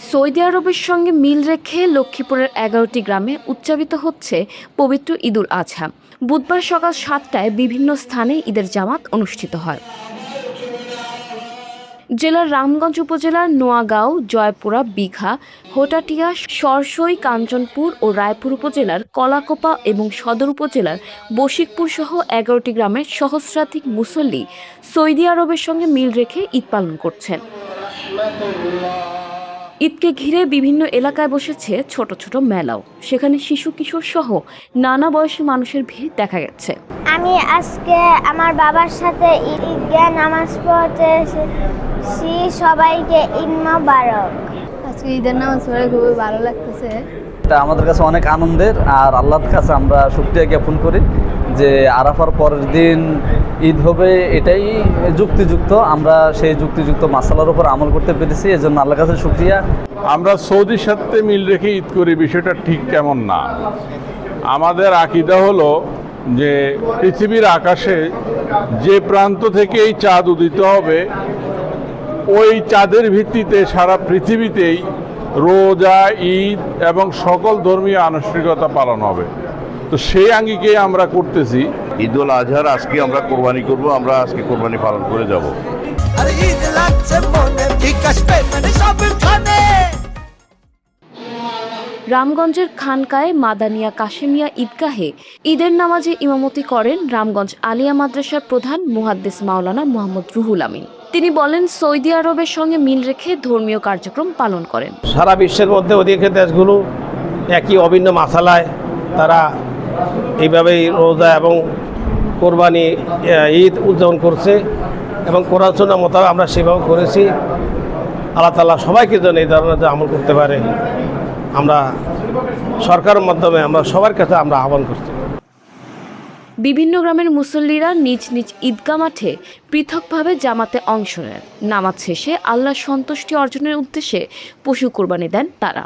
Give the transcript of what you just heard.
Saudi আরবের সঙ্গে মিল রেখে লক্ষ্মীপুরের 11টি গ্রামে উদযাপিত হচ্ছে পবিত্র ঈদুল আজহা। বুধবার সকাল 7টায় বিভিন্ন স্থানে ঈদের জামাত অনুষ্ঠিত হয়। জেলার রামগঞ্জ উপজেলার নোয়াগাঁও, জয়পুরা, বিঘা, হোটাটিয়া, সরসই, কাঞ্চনপুর ও রায়পুর উপজেলার কলাকোপা এবং সদর উপজেলার বশিকপুর সহ 11টি গ্রামের সহস্রাধিক মুসল্লি সৌদি আরবের সঙ্গে মিল রেখে ঈদ পালন করছেন। ঈদকে ঘিরে বিভিন্ন এলাকায় বসেছে ছোট ছোট মেলাও। সেখানে শিশু কিশোর সহ নানা বয়সী মানুষের ভিড় দেখা গেছে। আমি আজকে আমার বাবার সাথে ঈদগাহ নামাজ পড়তে এসেছি। সবাইকে ঈদ মোবারক। আজকে ঈদের নামাজ পড়ে খুবই ভালো লাগতেছে। এটা আমাদের কাছে অনেক আনন্দের, আর আল্লাহর কাছে আমরা শুকরিয়া জ্ঞাপন করি যে আরাফার পরের দিন ঈদ হবে, এটাই যুক্তিযুক্ত। আমরা সেই যুক্তিযুক্ত মাসালার উপর আমল করতে পেরেছি, এজন্য আল্লাহর কাছে শুকরিয়া। আমরা সৌদির সাথে মিল রেখে ঈদ করি, বিষয়টা ঠিক কেমন না। আমাদের আকীদা হলো যে পৃথিবীর আকাশে যে প্রান্ত থেকে এই চাঁদ উদিত হবে, ওই চাঁদের ভিত্তিতে সারা পৃথিবীতেই রোজা, ঈদ এবং সকল ধর্মীয় আনুষ্ঠানিকতা পালন হবে। তো সেই আঙ্গিকে আমরা করতেছি। ঈদুল আজহার আজকে আমরা কোরবানি করব, আমরা আজকে কোরবানি পালন করে যাব। রামগঞ্জের খানকায় মাদানিয়া কাশেমিয়া ঈদগাহে ঈদের নামাজে ইমামতি করেন রামগঞ্জ আলিয়া মাদ্রাসার প্রধান মুহাদ্দিস মাওলানা মোহাম্মদ রুহুল আমিন। তিনি বলেন, সৌদি আরবের সঙ্গে মিল রেখে ধর্মীয় কার্যক্রম পালন করেন। সারা বিশ্বের মধ্যে অধিকাংশ দেশগুলো একই অভিন্ন মাসালায় তারা এইভাবেই রোজা এবং কোরবানি ঈদ উদযাপন করছে এবং কোরআন সুন্নাহ মোতাবেক আমরা সেভাবে করেছি। আল্লাহ তাআলা সবাইকে যেন এই ধরনের আমল করতে পারে, আমরা সরকারের মাধ্যমে আমরা সবার কাছে আমরা আহ্বান করছি। বিভিন্ন গ্রামের মুসল্লিরা নিজ নিজ ঈদগাহ মাঠে পৃথকভাবে জামাতে অংশ নেন। নামাজ শেষে আল্লাহর সন্তুষ্টি অর্জনের উদ্দেশ্যে পশু কোরবানি দেন তারা।